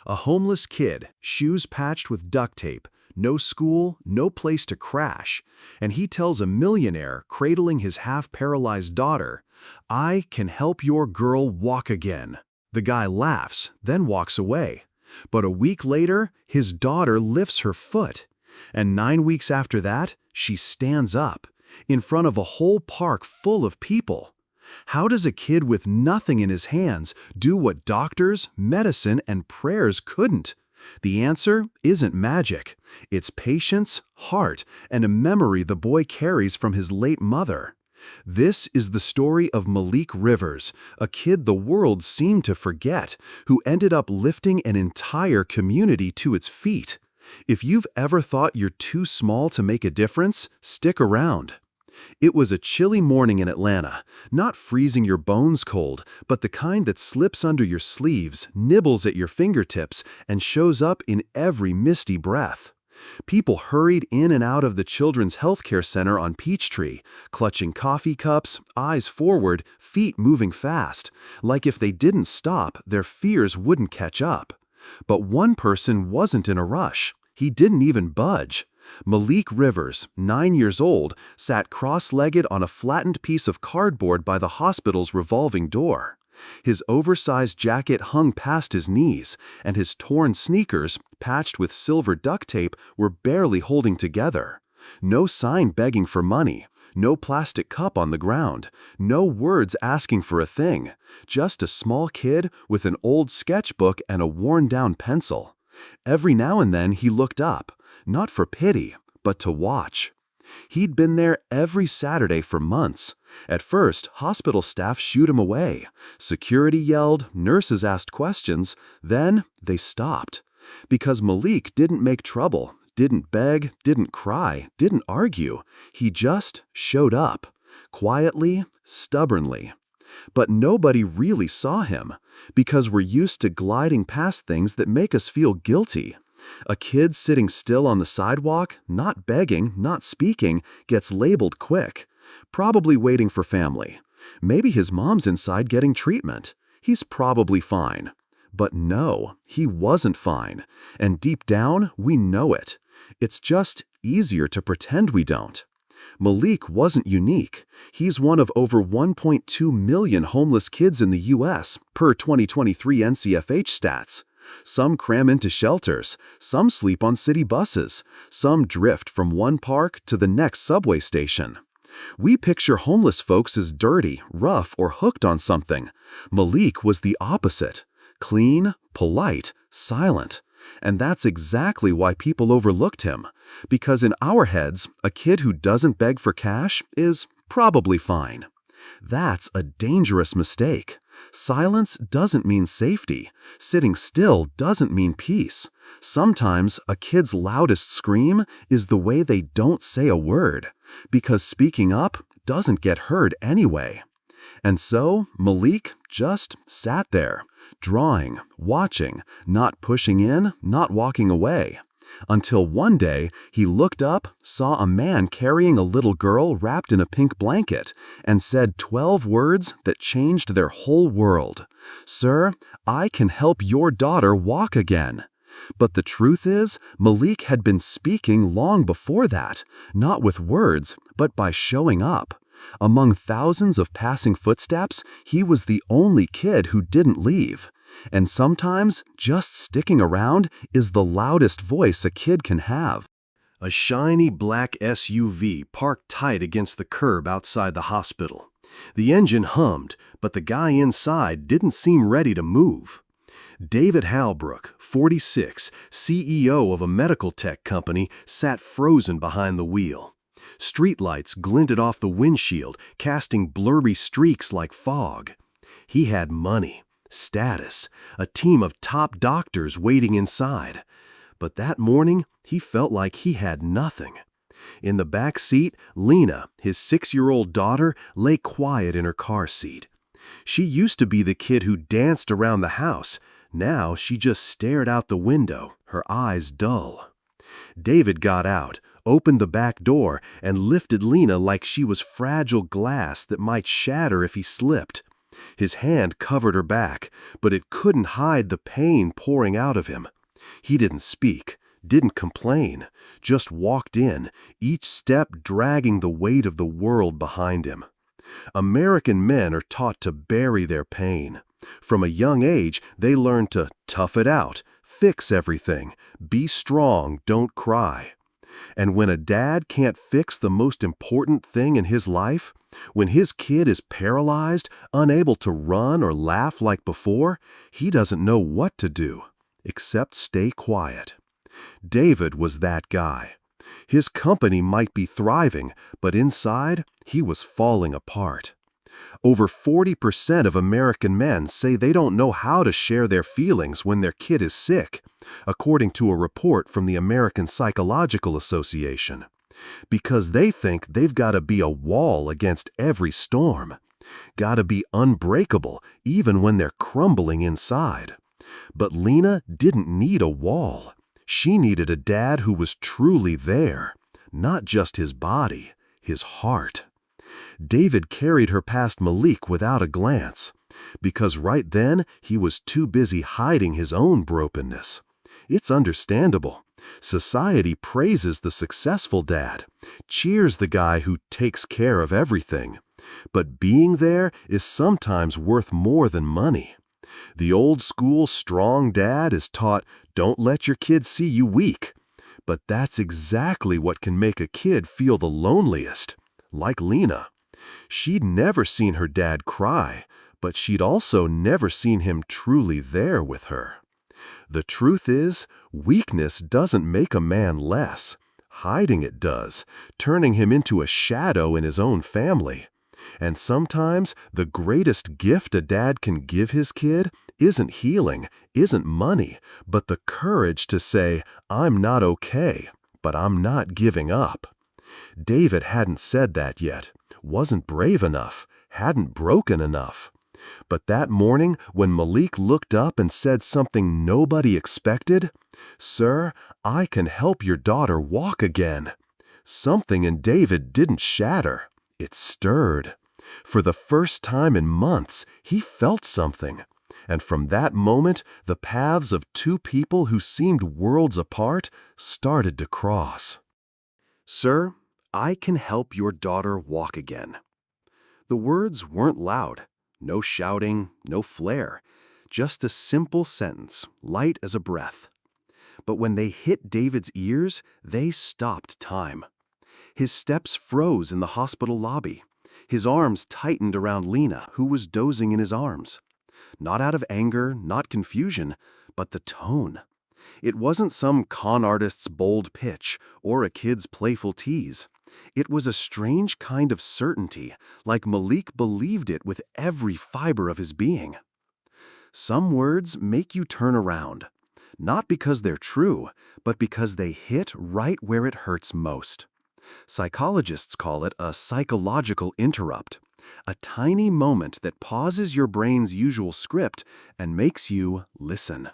A homeless kid, shoes patched with duct tape, no school, no place to crash, and he tells a millionaire cradling his half-paralyzed daughter, "I can help your girl walk again." The guy laughs, then walks away. But a week later, his daughter lifts her foot. And 9 weeks after that, she stands up, in front of a whole park full of people. How does a kid with nothing in his hands do what doctors, medicine, and prayers couldn't? The answer isn't magic. It's patience, heart, and a memory the boy carries from his late mother. This is the story of Malik Rivers, a kid the world seemed to forget, who ended up lifting an entire community to its feet. If you've ever thought you're too small to make a difference, stick around. It was a chilly morning in Atlanta, not freezing your bones cold, but the kind that slips under your sleeves, nibbles at your fingertips, and shows up in every misty breath. People hurried in and out of the Children's Healthcare Center on Peachtree, clutching coffee cups, eyes forward, feet moving fast, like if they didn't stop, their fears wouldn't catch up. But one person wasn't in a rush. He didn't even budge. Malik Rivers, 9 years old, sat cross-legged on a flattened piece of cardboard by the hospital's revolving door. His oversized jacket hung past his knees, and his torn sneakers, patched with silver duct tape, were barely holding together. No sign begging for money, no plastic cup on the ground, no words asking for a thing, just a small kid with an old sketchbook and a worn-down pencil. Every now and then he looked up, not for pity, but to watch. He'd been there every Saturday for months. At first, hospital staff shooed him away. Security yelled, nurses asked questions, then they stopped. Because Malik didn't make trouble, didn't beg, didn't cry, didn't argue. He just showed up, quietly, stubbornly. But nobody really saw him, because we're used to gliding past things that make us feel guilty. A kid sitting still on the sidewalk, not begging, not speaking, gets labeled quick. Probably waiting for family. Maybe his mom's inside getting treatment. He's probably fine. But no, he wasn't fine. And deep down, we know it. It's just easier to pretend we don't. Malik wasn't unique. He's one of over 1.2 million homeless kids in the U.S., per 2023 NCFH stats. Some cram into shelters, some sleep on city buses, some drift from one park to the next subway station. We picture homeless folks as dirty, rough, or hooked on something. Malik was the opposite. Clean, polite, silent. And that's exactly why people overlooked him. Because in our heads, a kid who doesn't beg for cash is probably fine. That's a dangerous mistake. Silence doesn't mean safety. Sitting still doesn't mean peace. Sometimes a kid's loudest scream is the way they don't say a word, because speaking up doesn't get heard anyway. And so Malik just sat there, drawing, watching, not pushing in, not walking away. Until one day, he looked up, saw a man carrying a little girl wrapped in a pink blanket, and said 12 words that changed their whole world. "Sir, I can help your daughter walk again." But the truth is, Malik had been speaking long before that, not with words, but by showing up. Among thousands of passing footsteps, he was the only kid who didn't leave. And sometimes, just sticking around is the loudest voice a kid can have. A shiny black SUV parked tight against the curb outside the hospital. The engine hummed, but the guy inside didn't seem ready to move. David Halbrook, 46, CEO of a medical tech company, sat frozen behind the wheel. Streetlights glinted off the windshield, casting blurry streaks like fog. He had money, status, a team of top doctors waiting inside. But that morning, he felt like he had nothing. In the back seat, Lena, his 6-year-old daughter, lay quiet in her car seat. She used to be the kid who danced around the house. Now she just stared out the window, her eyes dull. David got out, opened the back door, and lifted Lena like she was fragile glass that might shatter if he slipped. His hand covered her back, but it couldn't hide the pain pouring out of him. He didn't speak, didn't complain, just walked in, each step dragging the weight of the world behind him. American men are taught to bury their pain. From a young age, they learn to tough it out, fix everything, be strong, don't cry. And when a dad can't fix the most important thing in his life, when his kid is paralyzed, unable to run or laugh like before, he doesn't know what to do, except stay quiet. David was that guy. His company might be thriving, but inside, he was falling apart. Over 40% of American men say they don't know how to share their feelings when their kid is sick, according to a report from the American Psychological Association, because they think they've got to be a wall against every storm, got to be unbreakable even when they're crumbling inside. But Lena didn't need a wall. She needed a dad who was truly there, not just his body, his heart. David carried her past Malik without a glance, because right then he was too busy hiding his own brokenness. It's understandable. Society praises the successful dad, cheers the guy who takes care of everything. But being there is sometimes worth more than money. The old-school strong dad is taught, don't let your kid see you weak. But that's exactly what can make a kid feel the loneliest, like Lena. She'd never seen her dad cry, but she'd also never seen him truly there with her. The truth is, weakness doesn't make a man less. Hiding it does, turning him into a shadow in his own family. And sometimes the greatest gift a dad can give his kid isn't healing, isn't money, but the courage to say, I'm not okay, but I'm not giving up. David hadn't said that yet, wasn't brave enough, hadn't broken enough. But that morning, when Malik looked up and said something nobody expected, "Sir, I can help your daughter walk again," something in David didn't shatter. It stirred. For the first time in months, he felt something. And from that moment, the paths of two people who seemed worlds apart started to cross. "Sir, I can help your daughter walk again." The words weren't loud. No shouting, no flair. Just a simple sentence, light as a breath. But when they hit David's ears, they stopped time. His steps froze in the hospital lobby. His arms tightened around Lena, who was dozing in his arms. Not out of anger, not confusion, but the tone. It wasn't some con artist's bold pitch or a kid's playful tease. It was a strange kind of certainty, like Malik believed it with every fiber of his being. Some words make you turn around, not because they're true, but because they hit right where it hurts most. Psychologists call it a psychological interrupt, a tiny moment that pauses your brain's usual script and makes you listen.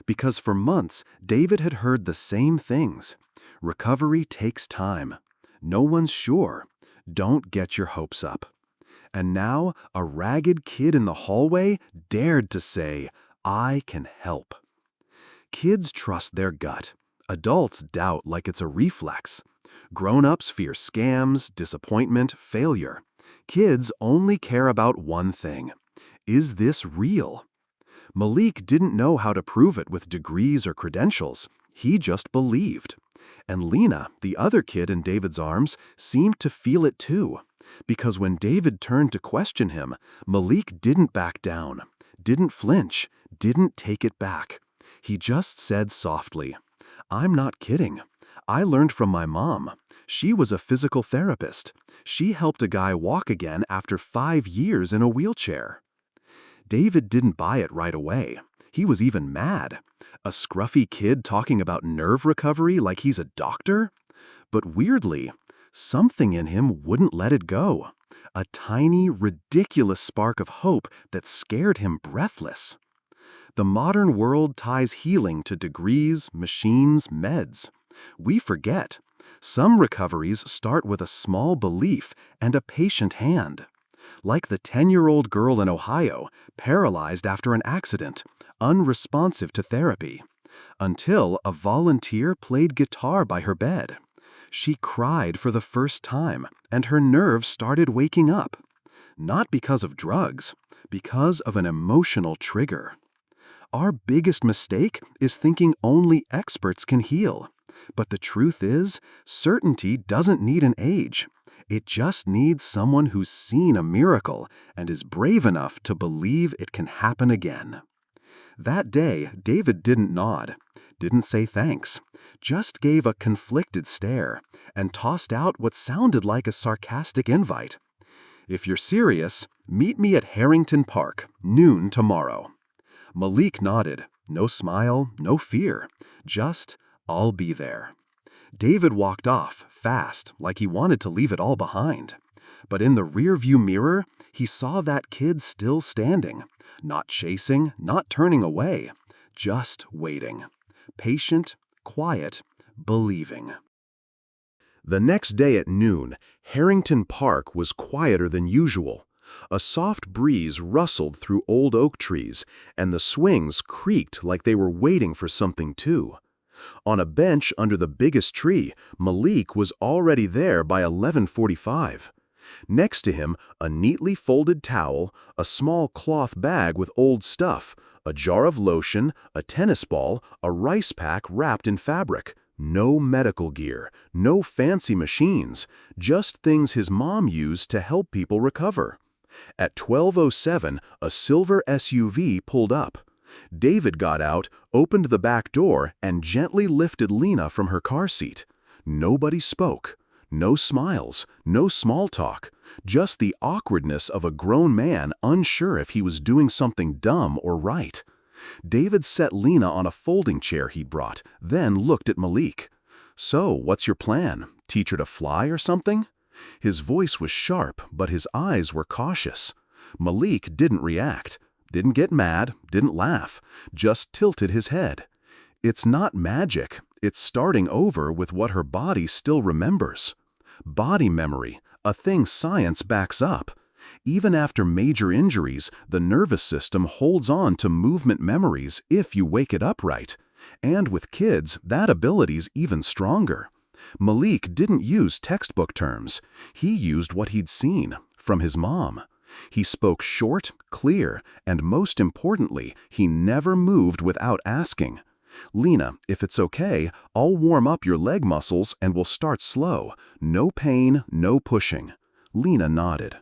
Because for months, David had heard the same things. Recovery takes time. No one's sure. Don't get your hopes up. And now, a ragged kid in the hallway dared to say, I can help. Kids trust their gut. Adults doubt like it's a reflex. Grown-ups fear scams, disappointment, failure. Kids only care about one thing. Is this real? Malik didn't know how to prove it with degrees or credentials. He just believed. And Lena, the other kid in David's arms, seemed to feel it too. Because when David turned to question him, Malik didn't back down, didn't flinch, didn't take it back. He just said softly, I'm not kidding. I learned from my mom. She was a physical therapist. She helped a guy walk again after 5 years in a wheelchair. David didn't buy it right away. He was even mad. A scruffy kid talking about nerve recovery like he's a doctor? But weirdly, something in him wouldn't let it go. A tiny, ridiculous spark of hope that scared him breathless. The modern world ties healing to degrees, machines, meds. We forget. Some recoveries start with a small belief and a patient hand. Like the 10-year-old girl in Ohio, paralyzed after an accident, unresponsive to therapy. Until a volunteer played guitar by her bed. She cried for the first time, and her nerves started waking up. Not because of drugs, because of an emotional trigger. Our biggest mistake is thinking only experts can heal. But the truth is, certainty doesn't need an age. It just needs someone who's seen a miracle and is brave enough to believe it can happen again. That day, David didn't nod, didn't say thanks, just gave a conflicted stare and tossed out what sounded like a sarcastic invite. If you're serious, meet me at Harrington Park, noon tomorrow. Malik nodded, no smile, no fear, just, I'll be there. David walked off, fast, like he wanted to leave it all behind. But in the rearview mirror, he saw that kid still standing, not chasing, not turning away, just waiting. Patient, quiet, believing. The next day at noon, Harrington Park was quieter than usual. A soft breeze rustled through old oak trees, and the swings creaked like they were waiting for something too. On a bench under the biggest tree, Malik was already there by 11:45. Next to him, a neatly folded towel, a small cloth bag with old stuff, a jar of lotion, a tennis ball, a rice pack wrapped in fabric. No medical gear, no fancy machines, just things his mom used to help people recover. At 12:07, a silver SUV pulled up. David got out, opened the back door, and gently lifted Lena from her car seat. Nobody spoke. No smiles, no small talk, just the awkwardness of a grown man unsure if he was doing something dumb or right. David set Lena on a folding chair he'd brought, then looked at Malik. "So, what's your plan? Teach her to fly or something?" His voice was sharp, but his eyes were cautious. Malik didn't react, didn't get mad, didn't laugh, just tilted his head. It's not magic, it's starting over with what her body still remembers. Body memory, a thing science backs up. Even after major injuries, the nervous system holds on to movement memories if you wake it up right. And with kids, that ability's even stronger. Malik didn't use textbook terms. He used what he'd seen, from his mom. He spoke short, clear, and most importantly, he never moved without asking. "Lena, if it's okay, I'll warm up your leg muscles and we'll start slow. No pain, no pushing." Lena nodded.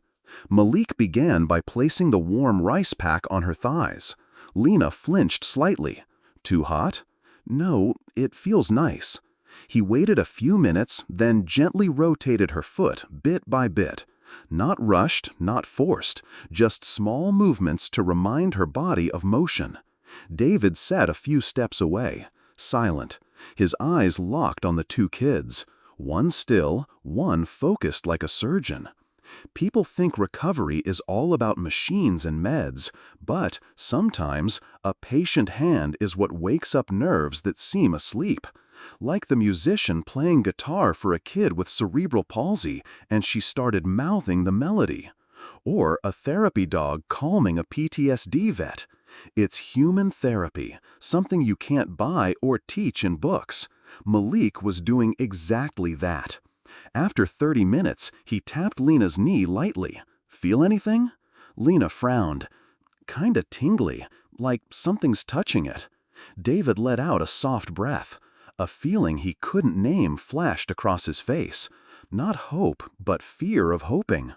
Malik began by placing the warm rice pack on her thighs. Lena flinched slightly. "Too hot?" "No, it feels nice." He waited a few minutes, then gently rotated her foot bit by bit. Not rushed, not forced, just small movements to remind her body of motion. David sat a few steps away, silent, his eyes locked on the two kids, one still, one focused like a surgeon. People think recovery is all about machines and meds, but sometimes a patient hand is what wakes up nerves that seem asleep. Like the musician playing guitar for a kid with cerebral palsy and she started mouthing the melody. Or a therapy dog calming a PTSD vet. It's human therapy, something you can't buy or teach in books. Malik was doing exactly that. After 30 minutes, he tapped Lena's knee lightly. "Feel anything?" Lena frowned. "Kinda tingly, like something's touching it." David let out a soft breath. A feeling he couldn't name flashed across his face. Not hope, but fear of hoping.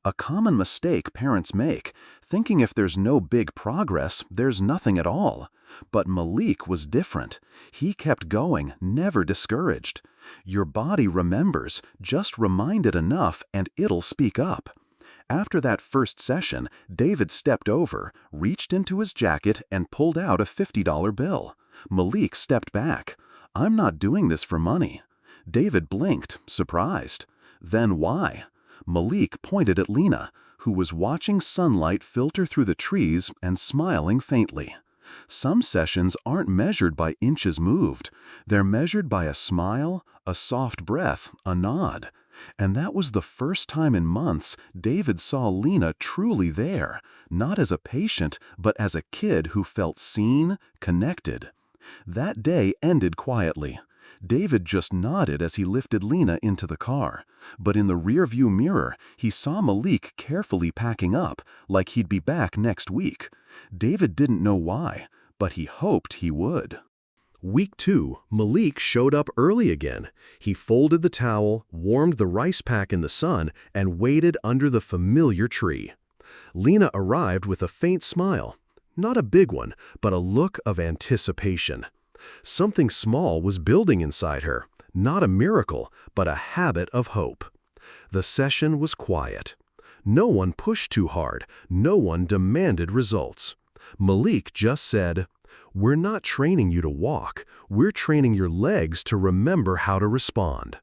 A common mistake parents make, thinking if there's no big progress, there's nothing at all. But Malik was different. He kept going, never discouraged. Your body remembers, just remind it enough and it'll speak up. After that first session, David stepped over, reached into his jacket and pulled out a $50 bill. Malik stepped back. "I'm not doing this for money." David blinked, surprised. "Then why?" Malik pointed at Lena, who was watching sunlight filter through the trees and smiling faintly. Some sessions aren't measured by inches moved. They're measured by a smile, a soft breath, a nod. And that was the first time in months David saw Lena truly there, not as a patient, but as a kid who felt seen, connected. That day ended quietly. David just nodded as he lifted Lena into the car, but in the rearview mirror, he saw Malik carefully packing up, like he'd be back next week. David didn't know why, but he hoped he would. Week 2, Malik showed up early again. He folded the towel, warmed the rice pack in the sun, and waited under the familiar tree. Lena arrived with a faint smile. Not a big one, but a look of anticipation. Something small was building inside her, not a miracle, but a habit of hope. The session was quiet. No one pushed too hard, no one demanded results. Malik just said, "We're not training you to walk, we're training your legs to remember how to respond."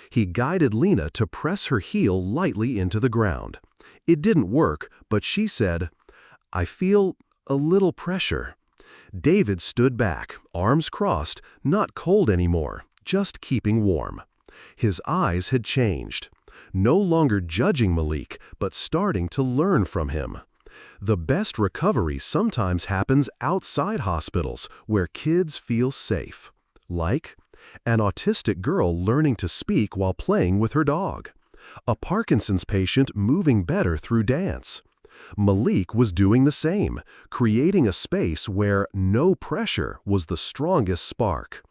He guided Lena to press her heel lightly into the ground. It didn't work, but she said, "I feel a little pressure." David stood back, arms crossed, not cold anymore, just keeping warm. His eyes had changed. No longer judging Malik, but starting to learn from him. The best recovery sometimes happens outside hospitals, where kids feel safe. Like an autistic girl learning to speak while playing with her dog. A Parkinson's patient moving better through dance. Malik was doing the same, creating a space where no pressure was the strongest spark.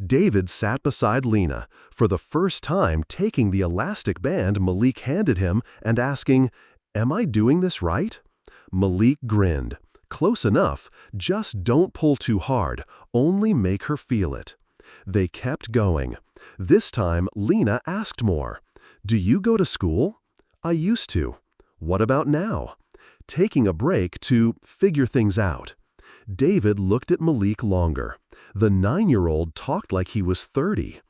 David sat beside Lena, for the first time taking the elastic band Malik handed him and asking, "Am I doing this right?" Malik grinned. "Close enough, just don't pull too hard, only make her feel it." They kept going. This time, Lena asked more. "Do you go to school?" "I used to." "What about now?" Taking a break to figure things out. David looked at Malik longer. The 9-year-old talked like he was 30.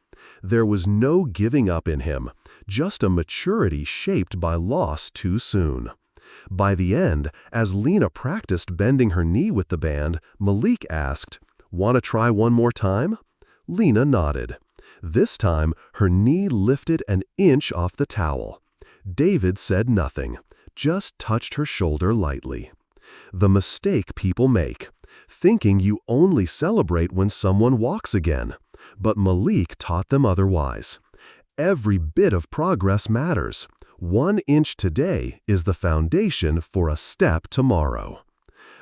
There was no giving up in him, just a maturity shaped by loss too soon. By the end, as Lena practiced bending her knee with the band, Malik asked, "Want to try one more time?" Lena nodded. This time, her knee lifted an inch off the towel. David said nothing, just touched her shoulder lightly. The mistake people make, thinking you only celebrate when someone walks again. But Malik taught them otherwise. Every bit of progress matters. 1 inch today is the foundation for a step tomorrow.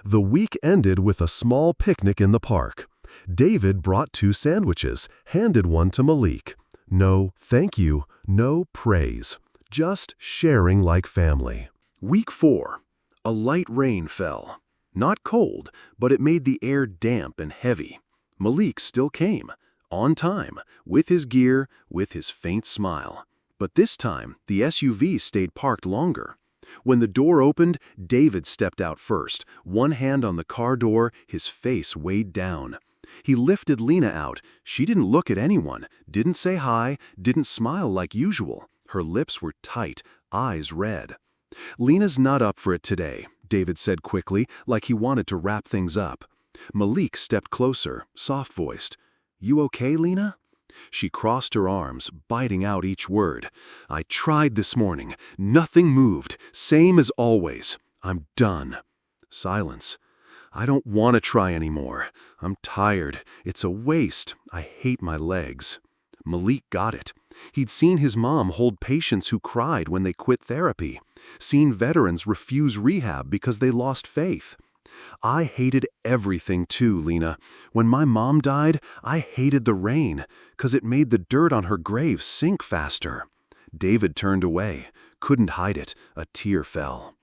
The week ended with a small picnic in the park. David brought 2 sandwiches, handed one to Malik. No thank you, no praise. Just sharing like family. Week 4. A light rain fell. Not cold, but it made the air damp and heavy. Malik still came, on time, with his gear, with his faint smile. But this time, the SUV stayed parked longer. When the door opened, David stepped out first, one hand on the car door, his face weighed down. He lifted Lena out. She didn't look at anyone, didn't say hi, didn't smile like usual. Her lips were tight, eyes red. "Lena's not up for it today," David said quickly, like he wanted to wrap things up. Malik stepped closer, soft-voiced. "You okay, Lena?" She crossed her arms, biting out each word. "I tried this morning. Nothing moved. Same as always. I'm done." Silence. "I don't want to try anymore. I'm tired. It's a waste. I hate my legs." Malik got it. He'd seen his mom hold patients who cried when they quit therapy, seen veterans refuse rehab because they lost faith. "I hated everything too, Lena. When my mom died, I hated the rain, 'cause it made the dirt on her grave sink faster." David turned away, couldn't hide it, a tear fell.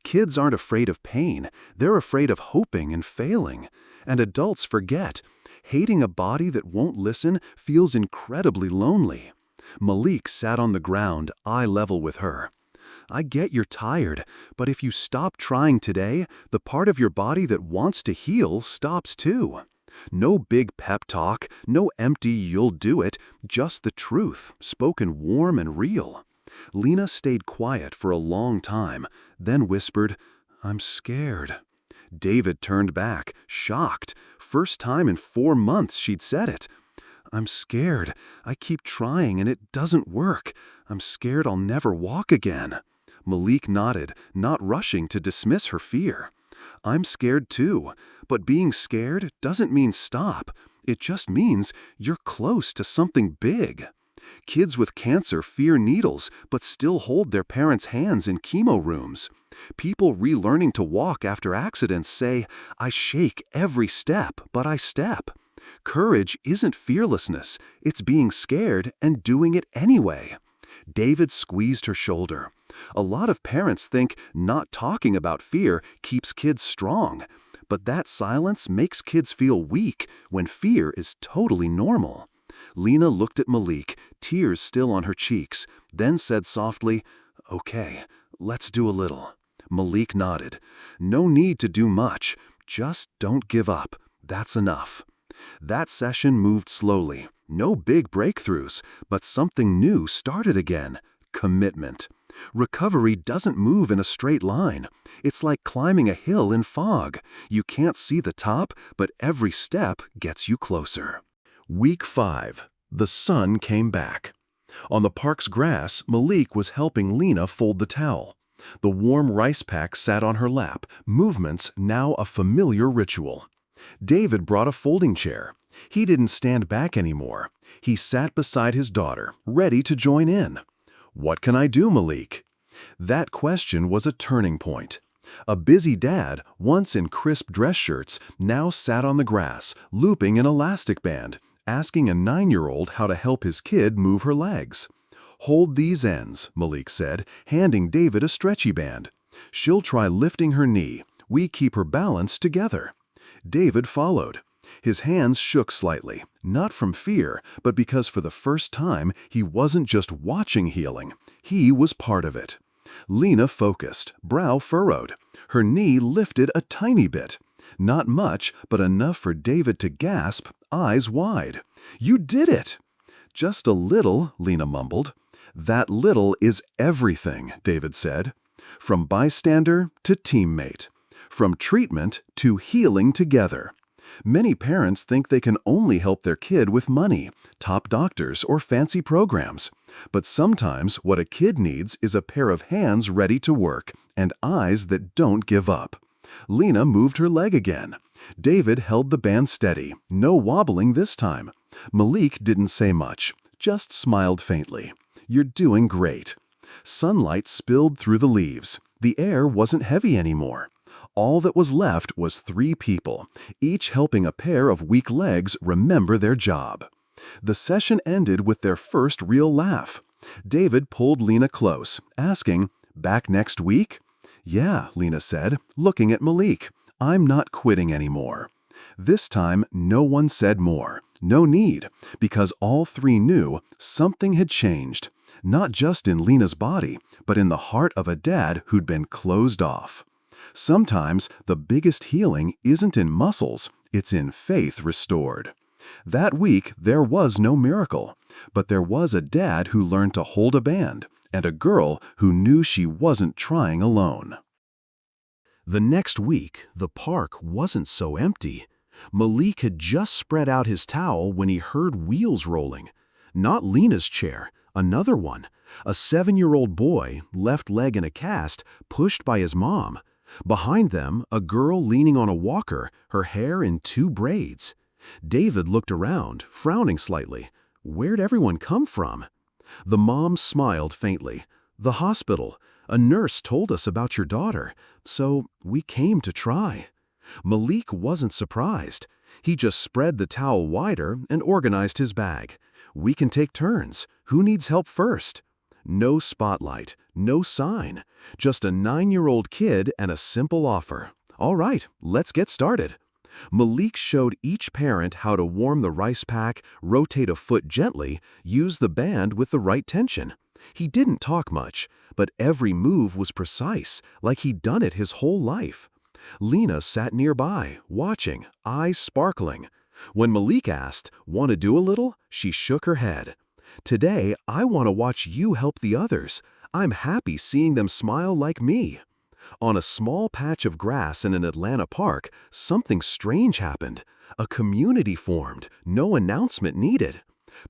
Kids aren't afraid of pain, they're afraid of hoping and failing. And adults forget. Hating a body that won't listen feels incredibly lonely. Malik sat on the ground, eye level with her. "I get you're tired, but if you stop trying today, the part of your body that wants to heal stops too." No big pep talk, no empty "you'll do it," just the truth, spoken warm and real. Lena stayed quiet for a long time, then whispered, "I'm scared." David turned back, shocked. First time in 4 months she'd said it. I'm scared. I keep trying and it doesn't work. I'm scared I'll never walk again." Malik nodded, not rushing to dismiss her fear. "I'm scared too, but being scared doesn't mean stop. It just means you're close to something big." Kids with cancer fear needles but still hold their parents' hands in chemo rooms. People relearning to walk after accidents say, "I shake every step, but I step." Courage isn't fearlessness, it's being scared and doing it anyway. David squeezed her shoulder. A lot of parents think not talking about fear keeps kids strong, but that silence makes kids feel weak when fear is totally normal. Lena looked at Malik, tears still on her cheeks, then said softly, "Okay, let's do a little." Malik nodded. "No need to do much. Just don't give up. That's enough." That session moved slowly. No big breakthroughs, but something new started again. Commitment. Recovery doesn't move in a straight line. It's like climbing a hill in fog. You can't see the top, but every step gets you closer. Week 5. The sun came back. On the park's grass, Malik was helping Lena fold the towel. The warm rice pack sat on her lap, movements now a familiar ritual. David brought a folding chair. He didn't stand back anymore. He sat beside his daughter, ready to join in. "What can I do, Malik?" That question was a turning point. A busy dad, once in crisp dress shirts, now sat on the grass, looping an elastic band, asking a 9-year-old how to help his kid move her legs. "Hold these ends," Malik said, handing David a stretchy band. "She'll try lifting her knee. We keep her balanced together." David followed. His hands shook slightly, not from fear, but because for the first time he wasn't just watching healing. He was part of it. Lena focused, brow furrowed. Her knee lifted a tiny bit. Not much, but enough for David to gasp, eyes wide. "You did it!" "Just a little," Lena mumbled. "That little is everything," David said. "From bystander to teammate. From treatment to healing together." Many parents think they can only help their kid with money, top doctors, or fancy programs. But sometimes what a kid needs is a pair of hands ready to work and eyes that don't give up. Lena moved her leg again. David held the band steady, no wobbling this time. Malik didn't say much, just smiled faintly. "You're doing great." Sunlight spilled through the leaves. The air wasn't heavy anymore. All that was left was 3 people, each helping a pair of weak legs remember their job. The session ended with their first real laugh. David pulled Lena close, asking, "Back next week?" "Yeah," Lena said, looking at Malik. "I'm not quitting anymore." This time, no one said more. No need, because all 3 knew something had changed. Not just in Lena's body, but in the heart of a dad who'd been closed off. Sometimes the biggest healing isn't in muscles, it's in faith restored. That week there was no miracle, but there was a dad who learned to hold a band, and a girl who knew she wasn't trying alone. The next week, the park wasn't so empty. Malik had just spread out his towel when he heard wheels rolling. Not Lena's chair, another one. A 7-year-old boy, left leg in a cast, pushed by his mom. Behind them, a girl leaning on a walker, her hair in 2 braids. David looked around, frowning slightly. Where'd everyone come from? The mom smiled faintly. "The hospital. A nurse told us about your daughter, so we came to try." Malik wasn't surprised. He just spread the towel wider and organized his bag. "We can take turns. Who needs help first?" No spotlight, no sign, just a 9-year-old kid and a simple offer. "All right, let's get started." Malik showed each parent how to warm the rice pack, rotate a foot gently, use the band with the right tension. He didn't talk much, but every move was precise, like he'd done it his whole life. Lena sat nearby, watching, eyes sparkling. When Malik asked, "Want to do a little?" she shook her head. "Today, I want to watch you help the others. I'm happy seeing them smile like me." On a small patch of grass in an Atlanta park, something strange happened. A community formed, no announcement needed.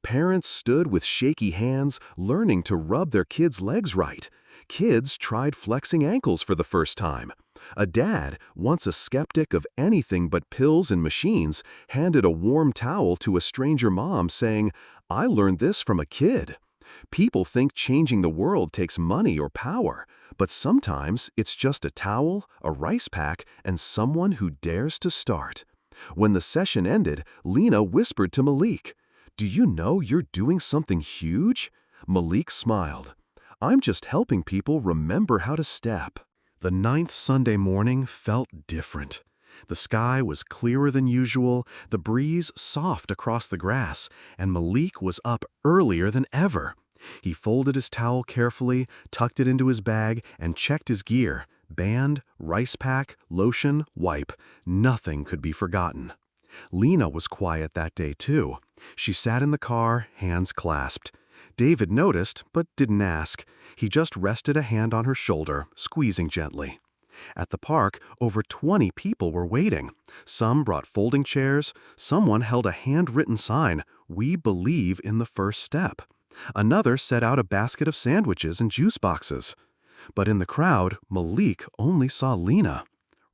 Parents stood with shaky hands, learning to rub their kids' legs right. Kids tried flexing ankles for the first time. A dad, once a skeptic of anything but pills and machines, handed a warm towel to a stranger mom saying, "I learned this from a kid." People think changing the world takes money or power, but sometimes it's just a towel, a rice pack, and someone who dares to start. When the session ended, Lena whispered to Malik, "Do you know you're doing something huge?" Malik smiled. "I'm just helping people remember how to step." The 9th Sunday morning felt different. The sky was clearer than usual, the breeze soft across the grass, and Malik was up earlier than ever. He folded his towel carefully, tucked it into his bag, and checked his gear. Band, rice pack, lotion, wipe. Nothing could be forgotten. Lena was quiet that day too. She sat in the car, hands clasped. David noticed, but didn't ask. He just rested a hand on her shoulder, squeezing gently. At the park, over 20 people were waiting. Some brought folding chairs. Someone held a handwritten sign, "We believe in the first step." Another set out a basket of sandwiches and juice boxes. But in the crowd, Malik only saw Lena.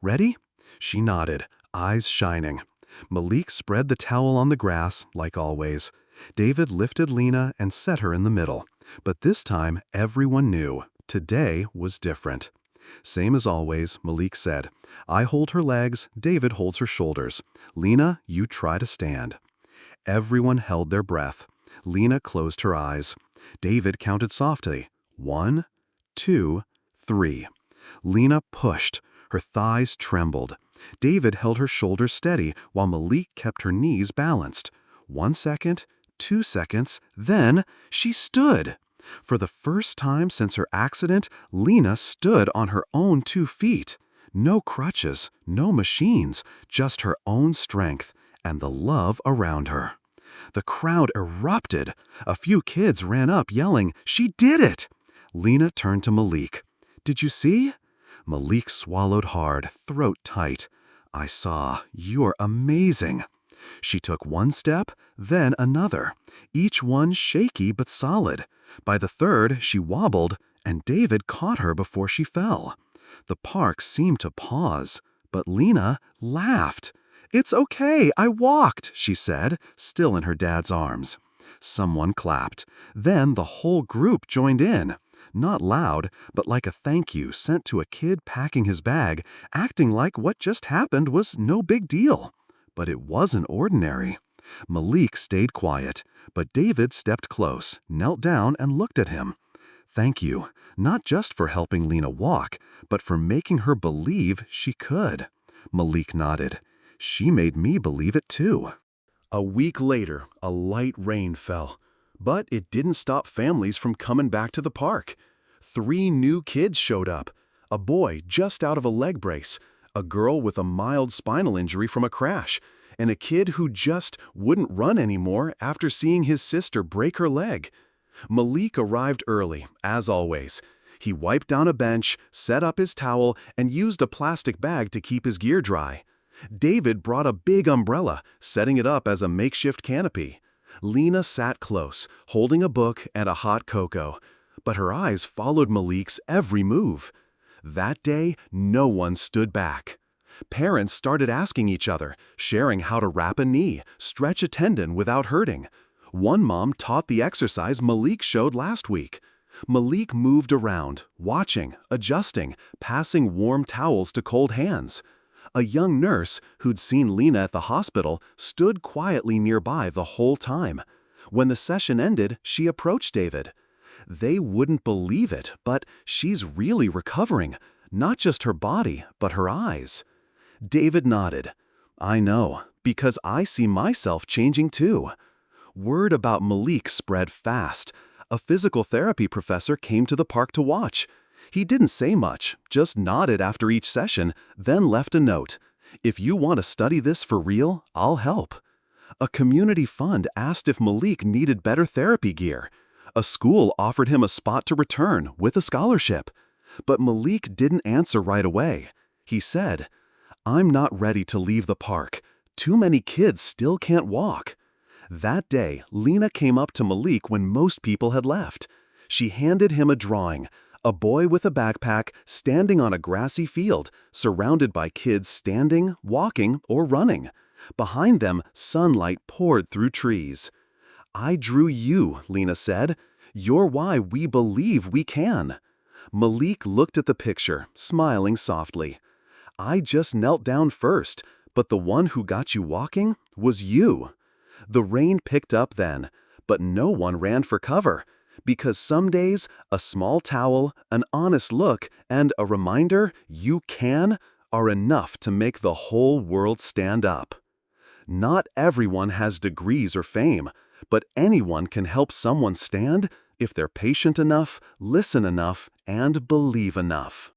"Ready?" She nodded, eyes shining. Malik spread the towel on the grass, like always. David lifted Lena and set her in the middle. But this time, everyone knew. Today was different. "Same as always," Malik said. "I hold her legs, David holds her shoulders. Lena, you try to stand." Everyone held their breath. Lena closed her eyes. David counted softly. 1, 2, 3. Lena pushed. Her thighs trembled. David held her shoulders steady while Malik kept her knees balanced. 1 second, 2 seconds, then she stood. For the first time since her accident, Lena stood on her own 2 feet. No crutches, no machines, just her own strength and the love around her. The crowd erupted. A few kids ran up yelling, "She did it!" Lena turned to Malik. "Did you see?" Malik swallowed hard, throat tight. "I saw. You're amazing." She took 1 step, then another, each one shaky but solid. By the 3rd, she wobbled, and David caught her before she fell. The park seemed to pause, but Lena laughed. "It's okay, I walked," she said, still in her dad's arms. Someone clapped. Then the whole group joined in. Not loud, but like a thank you sent to a kid packing his bag, acting like what just happened was no big deal. But it wasn't ordinary. Malik stayed quiet, but David stepped close, knelt down, and looked at him. "Thank you, not just for helping Lena walk, but for making her believe she could." Malik nodded. "She made me believe it too." A week later, a light rain fell. But it didn't stop families from coming back to the park. 3 new kids showed up. A boy just out of a leg brace, a girl with a mild spinal injury from a crash, and a kid who just wouldn't run anymore after seeing his sister break her leg. Malik arrived early, as always. He wiped down a bench, set up his towel, and used a plastic bag to keep his gear dry. David brought a big umbrella, setting it up as a makeshift canopy. Lena sat close, holding a book and a hot cocoa, but her eyes followed Malik's every move. That day, no one stood back. Parents started asking each other, sharing how to wrap a knee, stretch a tendon without hurting. One mom taught the exercise Malik showed last week. Malik moved around, watching, adjusting, passing warm towels to cold hands. A young nurse, who'd seen Lena at the hospital, stood quietly nearby the whole time. When the session ended, she approached David. They wouldn't believe it, but she's really recovering. Not just her body, but her eyes. David nodded. "I know, because I see myself changing too." Word about Malik spread fast. A physical therapy professor came to the park to watch. He didn't say much, just nodded after each session, then left a note. "If you want to study this for real, I'll help." A community fund asked if Malik needed better therapy gear. A school offered him a spot to return with a scholarship. But Malik didn't answer right away. He said, "I'm not ready to leave the park. Too many kids still can't walk." That day, Lena came up to Malik when most people had left. She handed him a drawing, a boy with a backpack standing on a grassy field, surrounded by kids standing, walking, or running. Behind them, sunlight poured through trees. "I drew you," Lena said. "You're why we believe we can." Malik looked at the picture, smiling softly. "I just knelt down first, but the one who got you walking was you." The rain picked up then, but no one ran for cover, because some days a small towel, an honest look, and a reminder you can are enough to make the whole world stand up. Not everyone has degrees or fame, but anyone can help someone stand if they're patient enough, listen enough, and believe enough.